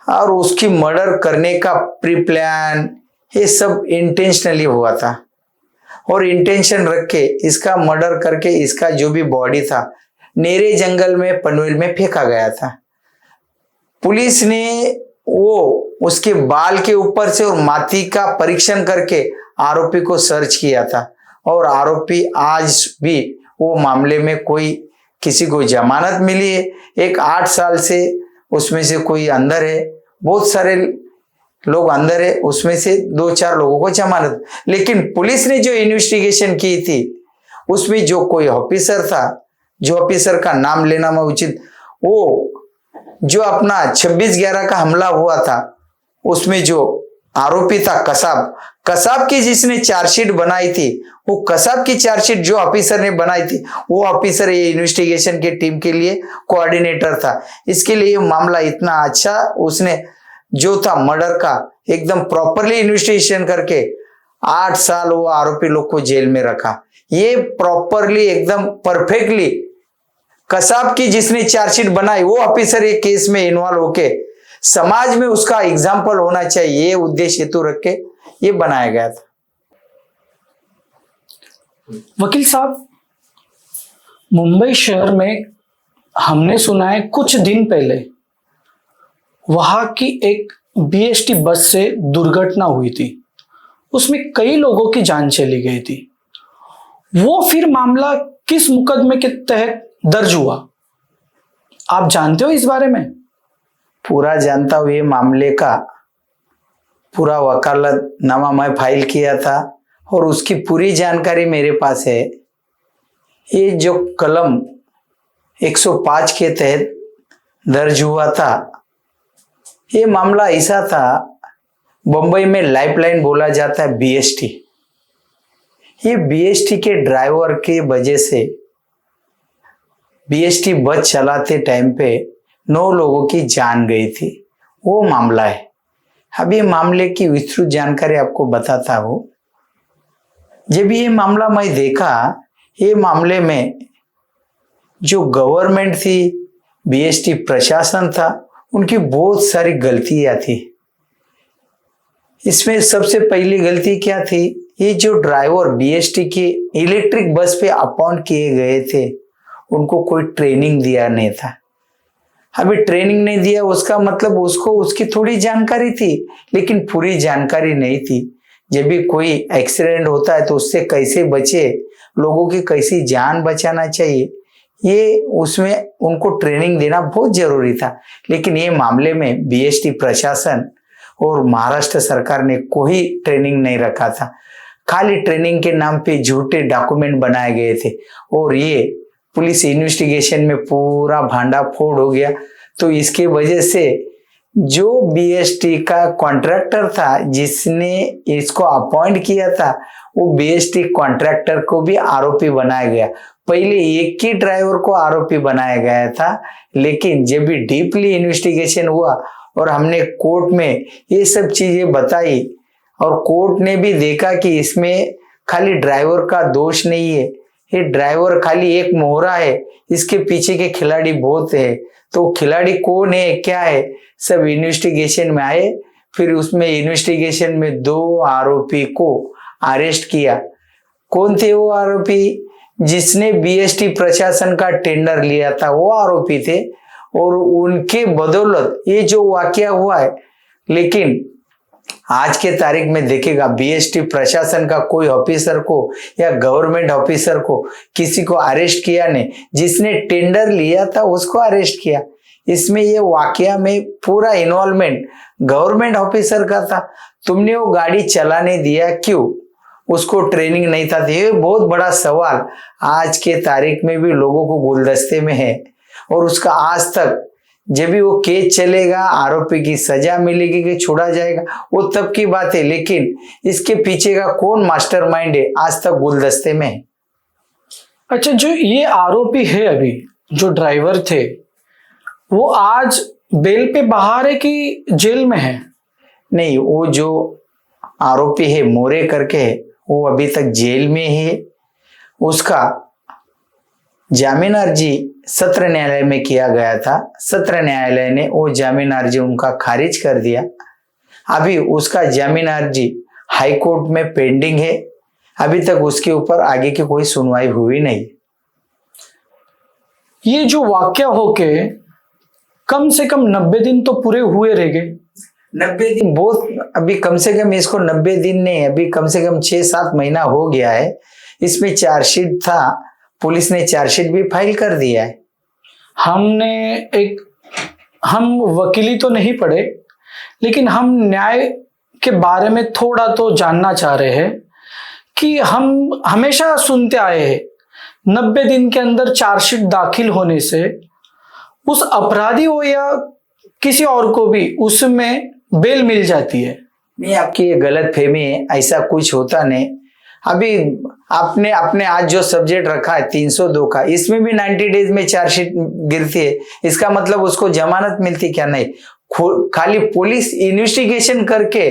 और उसकी मर्डर करने का प्री प्लान ये सब इंटेंशनली हुआ था, और इंटेंशन रख के इसका मर्डर करके इसका जो भी बॉडी था नेरे जंगल में पनवेल में फेंका गया था। पुलिस ने वो उसके बाल के ऊपर से और माथी का परीक्षण करके आरोपी को सर्च किया था, और आरोपी आज भी वो मामले में कोई किसी को जमानत मिली है, एक 8 साल से उसमें से कोई अंदर है, बहुत सारे लोग अंदर है, उसमें से 2-4 लोगों को जमानत। लेकिन पुलिस ने जो इन्वेस्टिगेशन की थी उसमें जो कोई ऑफिसर था, जो ऑफिसर का नाम लेना मैं उचित, वो जो अपना 26/11 का हमला हुआ था उसमें जो आरोपी था कसाब की जिसने चार्जशीट बनाई थी, वो कसाब की चार्जशीट जो ऑफिसर ने बनाई थी वो ऑफिसर ये इन्वेस्टिगेशन के टीम के लिए कोऑर्डिनेटर था। इसके लिए मामला इतना अच्छा उसने जो था मर्डर का एकदम प्रॉपरली इन्वेस्टिगेशन करके 8 साल वो आरोपी लोग को जेल में रखा। ये प्रॉपरली एकदम परफेक्टली कसाब की जिसने चार्जशीट बनाई वो ऑफिसर एक केस में इन्वॉल्व होके समाज में उसका एग्जाम्पल होना चाहिए, ये उद्देश्य हेतु रख के ये बनाया गया था। वकील साहब, मुंबई शहर में हमने सुना है कुछ दिन पहले वहां की एक बीएसटी बस से दुर्घटना हुई थी, उसमें कई लोगों की जान चली गई थी। वो फिर मामला किस मुकदमे के तहत दर्ज हुआ, आप जानते हो इस बारे में? पूरा जानता हूँ, ये मामले का पूरा वकालतनामा मैं फाइल किया था और उसकी पूरी जानकारी मेरे पास है। ये जो कलम 105 के तहत दर्ज हुआ था, ये मामला ऐसा था, बंबई में लाइफलाइन बोला जाता है बीएसटी। ये बीएसटी के ड्राइवर के वजह से बीएसटी बस चलाते टाइम पे 9 लोगों की जान गई थी, वो मामला है। अब ये मामले की विस्तृत जानकारी आपको बताता हूँ। जब ये मामला मैं देखा, ये मामले में जो गवर्नमेंट थी, बीएसटी प्रशासन था, उनकी बहुत सारी गलतियां थी। इसमें सबसे पहली गलती क्या थी, ये जो ड्राइवर बीएसटी के इलेक्ट्रिक बस पे अपॉइंट किए गए थे उनको कोई ट्रेनिंग दिया नहीं था। अभी ट्रेनिंग नहीं दिया उसका मतलब उसको उसकी थोड़ी जानकारी थी, लेकिन पूरी जानकारी नहीं थी। जब भी कोई एक्सीडेंट होता है तो उससे कैसे बचे, लोगों की कैसी जान बचाना चाहिए, ये उसमें उनको ट्रेनिंग देना बहुत जरूरी था। लेकिन ये मामले में बीएसटी प्रशासन और महाराष्ट्र सरकार ने कोई ट्रेनिंग नहीं रखा था। खाली ट्रेनिंग के नाम पे झूठे डॉक्यूमेंट बनाए गए थे और ये पुलिस इन्वेस्टिगेशन में पूरा भांडा फोड़ हो गया। तो इसके वजह से जो बीएसटी का कॉन्ट्रैक्टर था जिसने इसको अपॉइंट किया था, वो बीएसटी कॉन्ट्रैक्टर को भी आरोपी बनाया गया। पहले एक ही ड्राइवर को आरोपी बनाया गया था, लेकिन जब भी डीपली इन्वेस्टिगेशन हुआ और हमने कोर्ट में ये सब चीजें बताई और कोर्ट ने भी देखा कि इसमें खाली ड्राइवर का दोष नहीं है, ये ड्राइवर खाली एक मोहरा है, इसके पीछे के खिलाड़ी बहुत है। तो खिलाड़ी कौन है, क्या है, सब इन्वेस्टिगेशन में आए। फिर उसमें इन्वेस्टिगेशन में 2 आरोपी को अरेस्ट किया। कौन थे वो आरोपी? जिसने बीएसटी प्रशासन का टेंडर लिया था वो आरोपी थे, और उनके बदौलत ये जो वाकया हुआ है। लेकिन आज के तारीख में देखेगा, बीएसटी प्रशासन का कोई ऑफिसर को या गवर्नमेंट ऑफिसर को किसी को अरेस्ट किया नहीं, जिसने टेंडर लिया था उसको अरेस्ट किया। इसमें ये वाकया में पूरा इन्वॉल्वमेंट गवर्नमेंट ऑफिसर का था। तुमने वो गाड़ी चलाने दिया क्यों? उसको ट्रेनिंग नहीं था। ये बहुत बड़ा सवाल आज के तारीख में भी लोगों को गुलदस्ते में है। और उसका आज तक जब भी वो केस चलेगा, आरोपी की सजा मिलेगी कि छुड़ा जाएगा, वो तब की बात है, लेकिन इसके पीछे का कौन मास्टरमाइंड है आज तक गुलदस्ते में है। अच्छा, जो ये आरोपी है अभी, जो ड्राइवर थे, वो आज बेल पे बाहर है कि जेल में है? नहीं, वो जो आरोपी है मोरे करके है, वो अभी तक जेल में है। उसका जामीन अर्जी सत्र न्यायालय में किया गया था। सत्र न्यायालय ने वो जामीन अर्जी उनका खारिज कर दिया। अभी उसका जामीन अर्जी हाई कोर्ट में पेंडिंग है। अभी तक उसके ऊपर आगे की कोई सुनवाई हुई नहीं। ये जो वाकया होके कम से कम 90 दिन तो पूरे हुए रह गए। 90 दिन बहुत, अभी कम से कम इसको 90 दिन नहीं, अभी कम से कम 6-7 महीना हो गया है। इसमें चार्जशीट था, पुलिस ने चार्जशीट भी फाइल कर दिया है। हम वकीली तो नहीं पढ़े, लेकिन हम न्याय के बारे में थोड़ा तो जानना चाह रहे हैं कि हम हमेशा सुनते आए हैं 90 दिन के अंदर चार्जशीट दाखिल होने से उस अपराधी हो या किसी और को भी उसमें बेल मिल जाती है। नहीं, आपकी ये गलत फहमी है, ऐसा कुछ होता नहीं। अभी आपने अपने आज जो सब्जेक्ट रखा है 302 का, इसमें भी 90 डेज में चार्जशीट गिरती है। इसका मतलब उसको जमानत मिलती क्या? नहीं, खाली पुलिस इन्वेस्टिगेशन करके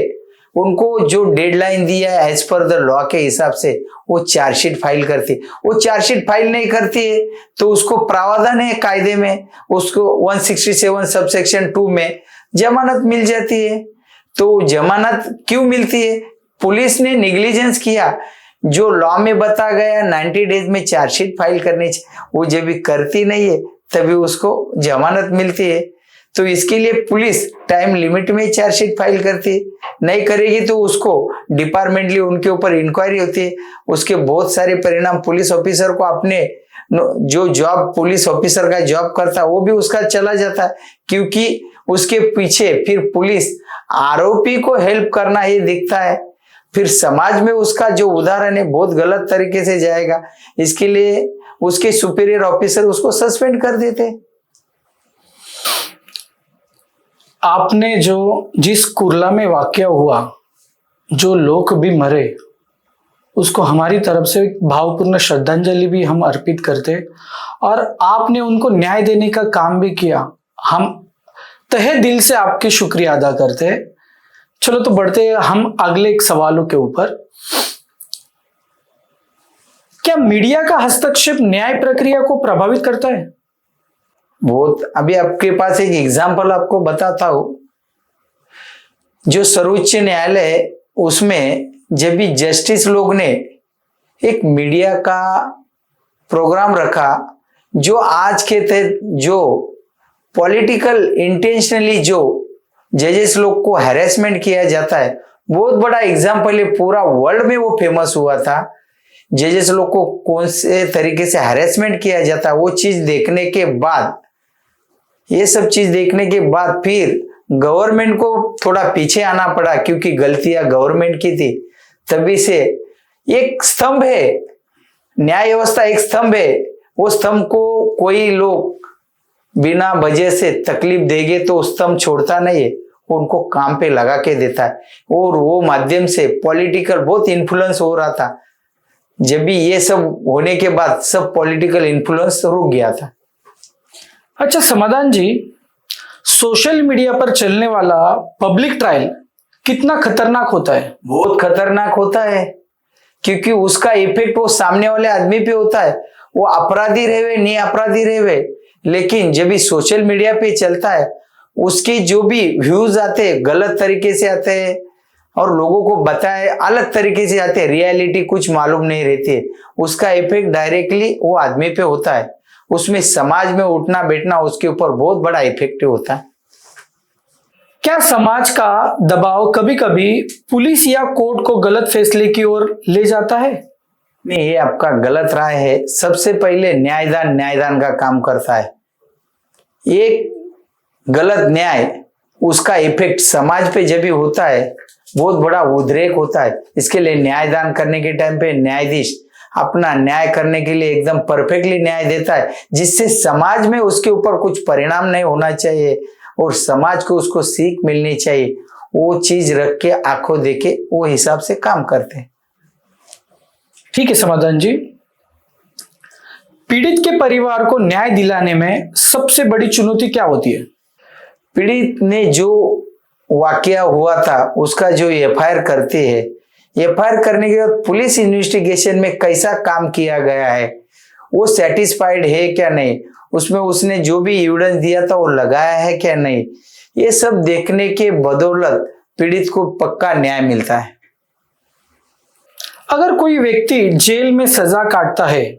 उनको जो डेडलाइन दिया है एज पर द लॉ के हिसाब से वो चार्जशीट फाइल करती। वो चार्जशीट फाइल नहीं करती है तो उसको प्रावधान है कायदे में, उसको 167 सबसेक्शन 2 में जमानत मिल जाती है। तो जमानत क्यों मिलती है? पुलिस ने निग्लिजेंस किया। जो लॉ में बता गया 90 डेज में चार्जशीट फाइल करनी चाहिए, वो जब भी करती नहीं है तभी उसको जमानत मिलती है। तो इसके लिए पुलिस टाइम लिमिट में चार्जशीट फाइल करती है। नहीं करेगी तो उसको डिपार्टमेंटली उनके ऊपर इंक्वायरी होती है। उसके बहुत सारे परिणाम पुलिस ऑफिसर को अपने जो जॉब पुलिस ऑफिसर का जॉब करता है वो भी उसका चला जाता है, क्योंकि उसके पीछे फिर पुलिस आरोपी को हेल्प करना ही दिखता है। फिर समाज में उसका जो उदाहरण है बहुत गलत तरीके से जाएगा। इसके लिए उसके सुपीरियर ऑफिसर उसको सस्पेंड कर देते। आपने जो जिस कुर्ला में वाकया हुआ, जो लोग भी मरे, उसको हमारी तरफ से भावपूर्ण श्रद्धांजलि भी हम अर्पित करते और आपने उनको न्याय देने का काम भी किया। हम तहे दिल से आपके शुक्रिया अदा करते हैं। चलो तो बढ़ते हैं हम अगले एक सवालों के ऊपर। क्या मीडिया का हस्तक्षेप न्याय प्रक्रिया को प्रभावित करता है? बहुत। अभी आपके पास एक एग्जाम्पल आपको बताता हूं। जो सर्वोच्च न्यायालय है उसमें जब भी जस्टिस लोग ने एक मीडिया का प्रोग्राम रखा, जो आज के तहत जो पॉलिटिकल इंटेंशनली जो जजेस लोग को हैरेसमेंट किया जाता है, बहुत बड़ा एग्जाम्पल है। पूरा वर्ल्ड में वो फेमस हुआ था। जजेस लोग को कौन से तरीके से हैरेसमेंट किया जाता है, वो चीज देखने के बाद, ये सब चीज देखने के बाद फिर गवर्नमेंट को थोड़ा पीछे आना पड़ा, क्योंकि गलतियां गवर्नमेंट की थी। तभी से एक स्तंभ है, न्याय व्यवस्था एक स्तंभ है। वो स्तंभ को कोई लोग बिना वजह से तकलीफ देंगे तो स्तंभ छोड़ता नहीं है, उनको काम पे लगा के देता है। और वो माध्यम से पॉलिटिकल बहुत इन्फ्लुएंस हो रहा था। जब भी ये सब होने के बाद सब पॉलिटिकल इन्फ्लुएंस रुक गया था। अच्छा समाधान जी, सोशल मीडिया पर चलने वाला पब्लिक ट्रायल कितना खतरनाक होता है? बहुत खतरनाक होता है, क्योंकि उसका इफेक्ट वो सामने वाले आदमी पे होता है। वो अपराधी रहे नहीं अपराधी रहे, लेकिन जब भी सोशल मीडिया पे चलता है उसके जो भी व्यूज आते हैं गलत तरीके से आते हैं और लोगों को बताए अलग तरीके से आते हैं, रियलिटी कुछ मालूम नहीं रहती है। उसका इफेक्ट डायरेक्टली वो आदमी पे होता है। उसमें समाज में उठना बैठना उसके ऊपर बहुत बड़ा इफेक्टिव होता है। क्या समाज का दबाव कभी कभी पुलिस या कोर्ट को गलत फैसले की ओर ले जाता है? नहीं, ये आपका गलत राय है। सबसे पहले न्यायदान का काम करता है। एक गलत न्याय उसका इफेक्ट समाज पे जब भी होता है बहुत बड़ा उद्रेक होता है। इसके लिए न्यायदान करने के टाइम पे न्यायाधीश अपना न्याय करने के लिए एकदम परफेक्टली न्याय देता है, जिससे समाज में उसके ऊपर कुछ परिणाम नहीं होना चाहिए और समाज को उसको सीख मिलनी चाहिए। वो चीज रख के आंखों देके वो हिसाब से काम करते हैं। ठीक है समाधान जी, पीड़ित के परिवार को न्याय दिलाने में सबसे बड़ी चुनौती क्या होती है? पीड़ित ने जो वाकया हुआ था उसका जो एफआईआर करती है, एफआईआर करने के बाद पुलिस इन्वेस्टिगेशन में कैसा काम किया गया है, वो सेटिस्फाइड है क्या नहीं, उसमें उसने जो भी एविडेंस दिया था वो लगाया है क्या नहीं, ये सब देखने के बदौलत पीड़ित को पक्का न्याय मिलता है। अगर कोई व्यक्ति जेल में सजा काटता है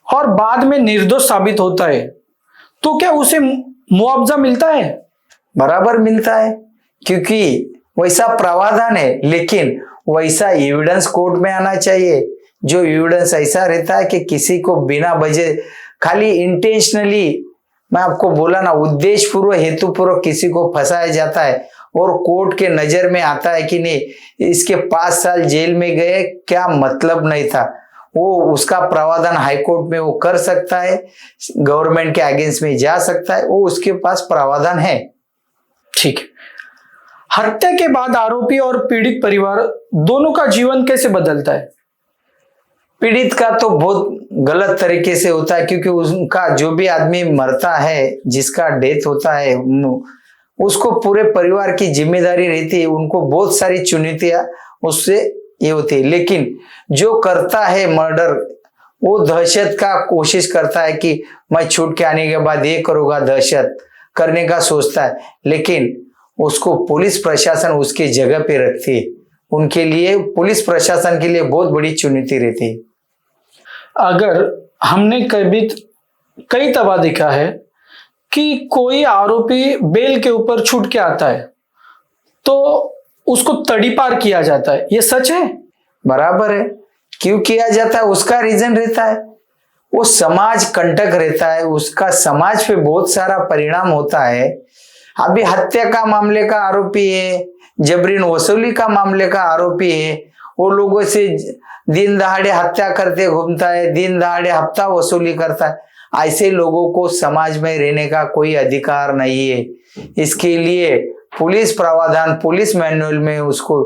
और बाद में निर्दोष साबित होता है तो क्या उसे मुआवजा मिलता है? बराबर मिलता है, क्योंकि वैसा प्रावधान है, लेकिन वैसा एविडेंस कोर्ट में आना चाहिए। जो एविडेंस ऐसा रहता है कि किसी को बिना वजह खाली इंटेंशनली, मैं आपको बोला ना, उद्देश्य पूर्वक हेतु पूर्वक किसी को फंसाया जाता है और कोर्ट के नजर में आता है कि नहीं इसके 5 साल जेल में गए क्या मतलब नहीं था, वो उसका प्रावधान हाई कोर्ट में वो कर सकता है, गवर्नमेंट के अगेंस्ट में जा सकता है, वो उसके पास प्रावधान है। ठीक है, हत्या के बाद आरोपी और पीड़ित परिवार दोनों का जीवन कैसे बदलता है? पीड़ित का तो बहुत गलत तरीके से होता है, क्योंकि उनका जो भी आदमी मरता है, जिसका डेथ होता है, उसको पूरे परिवार की जिम्मेदारी रहती है, उनको बहुत सारी चुनौतियां उससे ये होती है। लेकिन जो करता है मर्डर, वो दहशत का कोशिश करता है कि मैं छूट के आने के बाद ये करूंगा, दहशत करने का सोचता है, लेकिन उसको पुलिस प्रशासन उसके जगह पे रखती है। उनके लिए, पुलिस प्रशासन के लिए बहुत बड़ी चुनौती रहती है। अगर हमने कई दफा देखा है कि कोई आरोपी बेल के ऊपर छूट के आता है तो उसको तड़ीपार किया जाता है, ये सच है? बराबर है, क्यों किया जाता है उसका रीजन रहता है, वो समाज कंटक रहता है, उसका समाज पे बहुत सारा परिणाम होता है। अभी हत्या का मामले का आरोपी है, जबरीन वसूली का मामले का आरोपी है, वो लोगों से दिन दहाड़े हत्या करते घूमता है, दिन दहाड़े हफ्ता वसूली करता है। ऐसे लोगों को समाज में रहने का कोई अधिकार नहीं है। इसके लिए पुलिस प्रावधान, पुलिस मैनुअल में उसको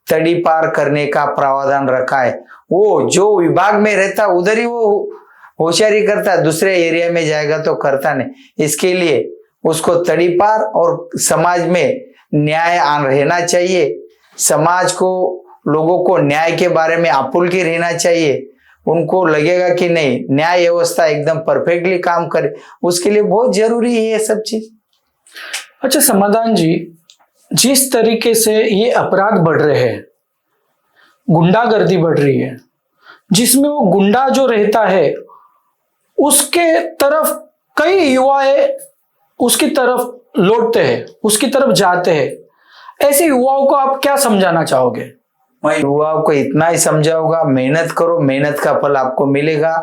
तड़ी पार करने का प्रावधान रखा है। वो जो विभाग में रहता उधर ही वो होशियारी करता, दूसरे एरिया में जाएगा तो करता नहीं। इसके लिए उसको तड़ी पार और समाज में न्याय रहना चाहिए। समाज को, लोगों को न्याय के बारे में आपुलकी रहना चाहिए। उनको लगेगा कि नहीं, न्याय व्यवस्था एकदम परफेक्टली काम करे, उसके लिए बहुत जरूरी है ये सब चीज। अच्छा समाधान जी, जिस तरीके से ये अपराध बढ़ रहे हैं, गुंडागर्दी बढ़ रही है, जिसमें वो गुंडा जो रहता है उसके तरफ कई युवाएं उसकी तरफ लौटते हैं, उसकी तरफ जाते हैं। ऐसे युवाओं को आप क्या समझाना चाहोगे? मैं युवाओं को इतना ही समझाऊंगा, मेहनत करो, मेहनत का फल आपको मिलेगा।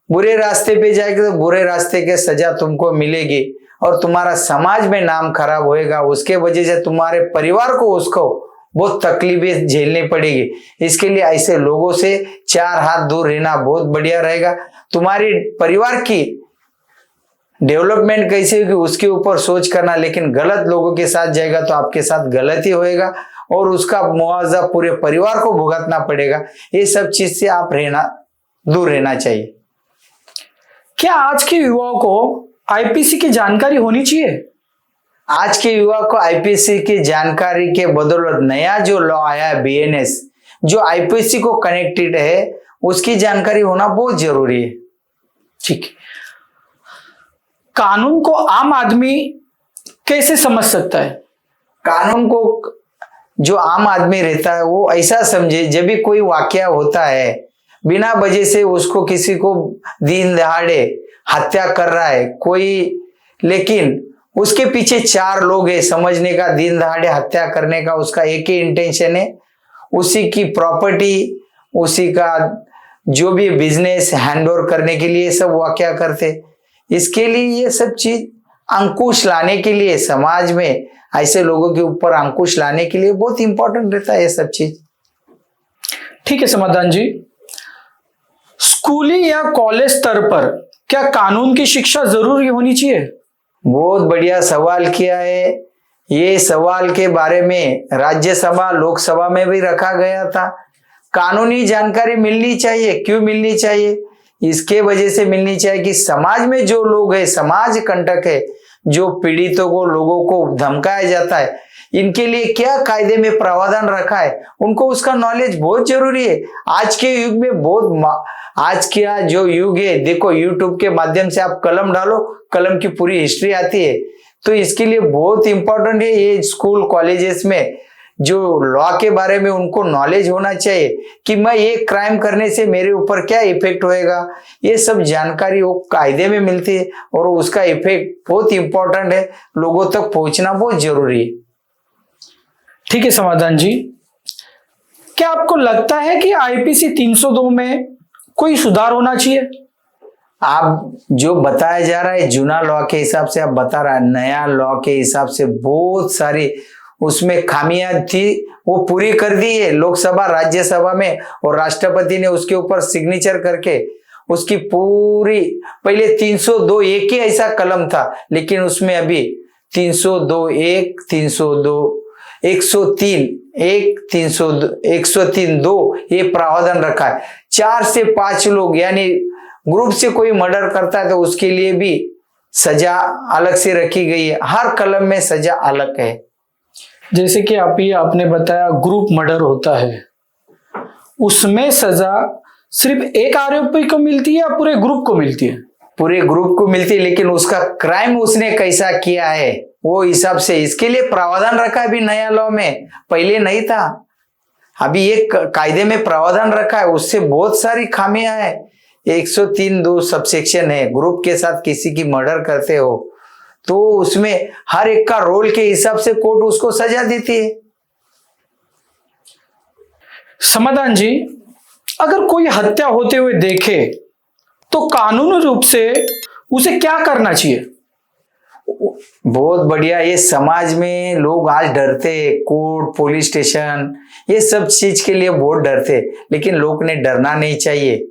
बुरे रास्ते पे जाएंगे तो बुरे रास्ते के सजा तुमको मिलेगी और तुम्हारा समाज में नाम खराब होएगा। उसके वजह से तुम्हारे परिवार को, उसको बहुत तकलीफें झेलनी पड़ेगी। इसके लिए ऐसे लोगों से 4 हाथ दूर रहना बहुत बढ़िया रहेगा। तुम्हारी परिवार की डेवलपमेंट कैसे होगी उसके ऊपर सोच करना, लेकिन गलत लोगों के साथ जाएगा तो आपके साथ गलत ही होएगा और उसका मुआवजा पूरे परिवार को भुगतना पड़ेगा। ये सब चीज से आप दूर रहना चाहिए। क्या आज के युवाओं को आईपीसी की जानकारी होनी चाहिए? आज के युवा को आईपीसी की जानकारी के बदौलत नया जो लॉ आया है बीएनएस, जो आईपीसी को कनेक्टेड है, उसकी जानकारी होना बहुत जरूरी है। ठीक, कानून को आम आदमी कैसे समझ सकता है? कानून को जो आम आदमी रहता है वो ऐसा समझे, जब भी कोई वाकया होता है बिना वजह से उसको किसी को दिन दहाड़े हत्या कर रहा है कोई, लेकिन उसके पीछे 4 लोग है समझने का, दिन दहाड़े हत्या करने का उसका एक ही इंटेंशन है, उसी की प्रॉपर्टी, उसी का जो भी बिजनेस हैंड ओवर करने के लिए सब वाकया करते। इसके लिए ये सब चीज अंकुश लाने के लिए, समाज में ऐसे लोगों के ऊपर अंकुश लाने के लिए बहुत इंपॉर्टेंट रहता है ये सब चीज। ठीक है समाधान जी, स्कूली या कॉलेज स्तर पर क्या कानून की शिक्षा जरूरी होनी चाहिए? बहुत बढ़िया सवाल किया है। ये सवाल के बारे में राज्यसभा लोकसभा में भी रखा गया था। कानूनी जानकारी मिलनी चाहिए। क्यों मिलनी चाहिए? इसके वजह से मिलनी चाहिए कि समाज में जो लोग है, समाज कंटक है, जो पीड़ितों को, लोगों को धमकाया जाता है, इनके लिए क्या कायदे में प्रावधान रखा है, उनको उसका नॉलेज बहुत जरूरी है। आज के युग में आज का जो युग है, देखो यूट्यूब के माध्यम से आप कलम डालो, कलम की पूरी हिस्ट्री आती है। तो इसके लिए बहुत इंपॉर्टेंट है ये स्कूल कॉलेजेस में जो लॉ के बारे में उनको नॉलेज होना चाहिए कि मैं ये क्राइम करने से मेरे ऊपर क्या इफेक्ट होएगा। ये सब जानकारी वो कायदे में मिलती है और उसका इफेक्ट बहुत इंपॉर्टेंट है, लोगों तक पहुंचना बहुत जरूरी है। ठीक है समाधान जी, क्या आपको लगता है कि आईपीसी 302 में कोई सुधार होना चाहिए? आप जो बताया जा रहा है जूना लॉ के हिसाब से आप बता रहा है, नया लॉ के हिसाब से बहुत सारी उसमें खामियां थी, वो पूरी कर दी है लोकसभा राज्यसभा में, और राष्ट्रपति ने उसके ऊपर सिग्नेचर करके उसकी पूरी, पहले 302 एक ही ऐसा कलम था, लेकिन उसमें अभी 302 एक, 302 103 एक, 103 2 ये प्रावधान रखा है। 4 से 5 लोग यानी ग्रुप से कोई मर्डर करता है तो उसके लिए भी सजा अलग से रखी गई है। हर कलम में सजा अलग है। जैसे कि आपने बताया ग्रुप मर्डर होता है, उसमें सजा सिर्फ एक आरोपी को मिलती है या पूरे ग्रुप को मिलती है? पूरे ग्रुप को मिलती है, लेकिन उसका क्राइम उसने कैसा किया है वो हिसाब से इसके लिए प्रावधान रखा है अभी नया लॉ में, पहले नहीं था। अभी एक कायदे में प्रावधान रखा है, उससे बहुत सारी खामियां हैं। 103(2) सबसेक्शन है, ग्रुप के साथ किसी की मर्डर करते हो तो उसमें हर एक का रोल के हिसाब से कोर्ट उसको सजा देती है। समाधान जी, अगर कोई हत्या होते हुए देखे तो कानूनी रूप से उसे क्या करना चाहिए? बहुत बढ़िया। ये समाज में लोग आज डरते, कोर्ट, पुलिस स्टेशन, ये सब चीज के लिए बहुत डरते, लेकिन लोग ने डरना नहीं चाहिए,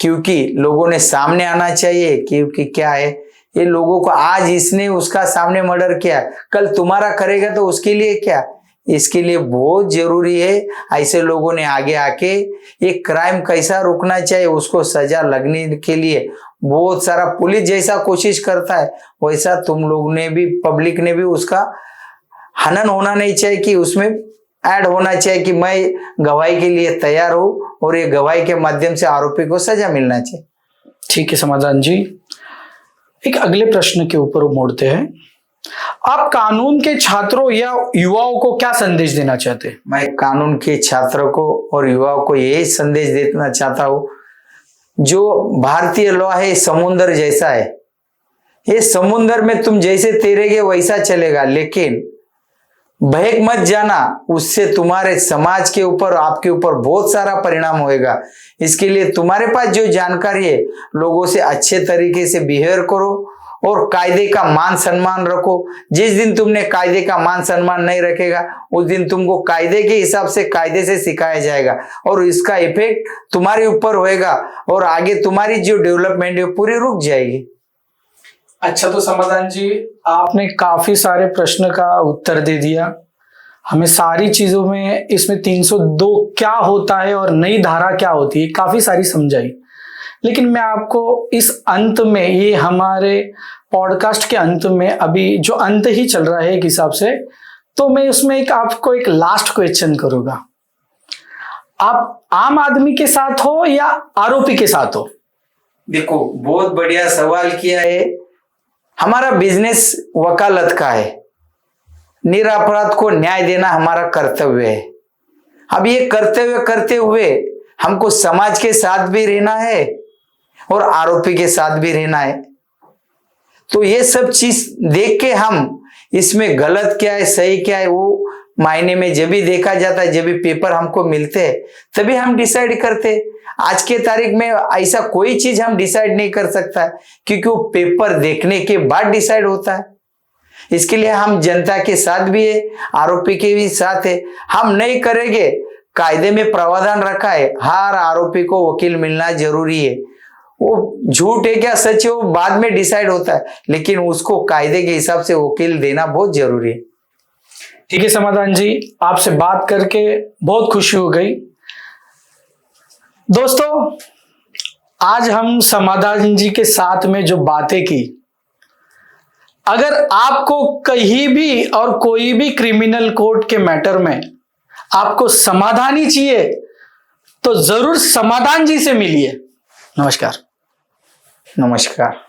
क्योंकि लोगों ने सामने आना चाहिए। क्योंकि क्या है, ये लोगों को आज इसने उसका सामने मर्डर किया, कल तुम्हारा करेगा तो उसके लिए क्या। इसके लिए बहुत जरूरी है ऐसे लोगों ने आगे आके ये क्राइम कैसा रोकना चाहिए, उसको सजा लगने के लिए बहुत सारा पुलिस जैसा कोशिश करता है, वैसा तुम लोग ने भी, पब्लिक ने भी उसका हनन होना नहीं चाहिए कि उसमें ऐड होना चाहिए कि मैं गवाही के लिए तैयार हूं और ये गवाही के माध्यम से आरोपी को सजा मिलना चाहिए। ठीक है समाधान जी, एक अगले प्रश्न के ऊपर मोड़ते हैं। आप कानून के छात्रों या युवाओं को क्या संदेश देना चाहते हैं? मैं कानून के छात्रों को और युवाओं को यही संदेश देना चाहता हूँ, जो भारतीय लॉ है समुद्र जैसा है। ये समुद्र में तुम जैसे तैरेगे वैसा चलेगा, लेकिन बहक मत जाना, उससे तुम्हारे समाज के ऊपर, आपके ऊपर बहुत सारा परिणाम होएगा। इसके लिए तुम्हारे पास जो जानकारी है, लोगों से अच्छे तरीके से बिहेव करो और कायदे का मान सम्मान रखो। जिस दिन तुमने कायदे का मान सम्मान नहीं रखेगा, उस दिन तुमको कायदे के हिसाब से कायदे से सिखाया जाएगा और इसका इफेक्ट तुम्हारे ऊपर होएगा और आगे तुम्हारी जो डेवलपमेंट है पूरी रुक जाएगी। अच्छा, तो समाधान जी, आपने काफी सारे प्रश्न का उत्तर दे दिया। हमें सारी चीजों में इसमें 302 क्या होता है और नई धारा क्या होती है काफी सारी समझाई। लेकिन मैं आपको इस अंत में, ये हमारे पॉडकास्ट के अंत में, अभी जो अंत ही चल रहा है एक हिसाब से, तो मैं उसमें आपको एक लास्ट क्वेश्चन करूंगा। आप आम आदमी के साथ हो या आरोपी के साथ हो? देखो, बहुत बढ़िया सवाल किया है। हमारा बिजनेस वकालत का है, निरपराध को न्याय देना हमारा कर्तव्य है। अब ये कर्तव्य करते हुए हमको समाज के साथ भी रहना है और आरोपी के साथ भी रहना है। तो ये सब चीज देख के हम इसमें गलत क्या है, सही क्या है, वो मायने में जब भी देखा जाता है, जब भी पेपर हमको मिलते हैं तभी हम डिसाइड करते हैं। आज के तारीख में ऐसा कोई चीज हम डिसाइड नहीं कर सकता है, क्योंकि वो पेपर देखने के बाद डिसाइड होता है। इसके लिए हम जनता के साथ भी है, आरोपी के भी साथ है। हम नहीं करेंगे, कायदे में प्रावधान रखा है, हर आरोपी को वकील मिलना जरूरी है। वो झूठ है क्या सच है वो बाद में डिसाइड होता है, लेकिन उसको कायदे के हिसाब से वकील देना बहुत जरूरी है। ठीक है समाधान जी, आपसे बात करके बहुत खुशी हो गई। दोस्तों, आज हम समाधान जी के साथ में जो बातें की, अगर आपको कहीं भी और कोई भी क्रिमिनल कोर्ट के मैटर में आपको समाधान ही चाहिए तो जरूर समाधान जी से मिलिए। नमस्कार। नमस्कार।